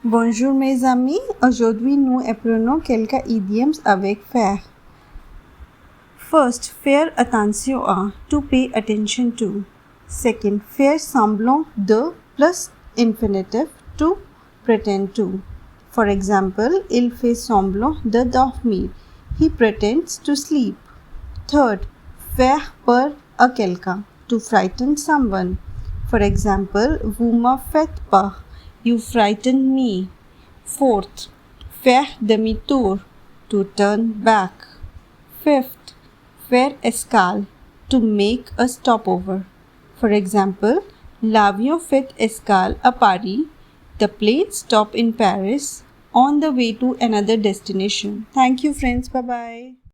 Bonjour mes amis, aujourd'hui nous apprenons quelques idioms avec faire. First, faire attention à, to pay attention to. Second, faire semblant de plus infinitive to pretend to. For example, il fait semblant de dormir. He pretends to sleep. Third, faire peur à quelqu'un, to frighten someone. For example, vous me faites peur. You frighten me. Fourth, faire demi-tour, to turn back. Fifth, faire escale, to make a stopover. For example, l'avion fait escale à Paris. The plane stopped in Paris on the way to another destination. Thank you friends. Bye-bye.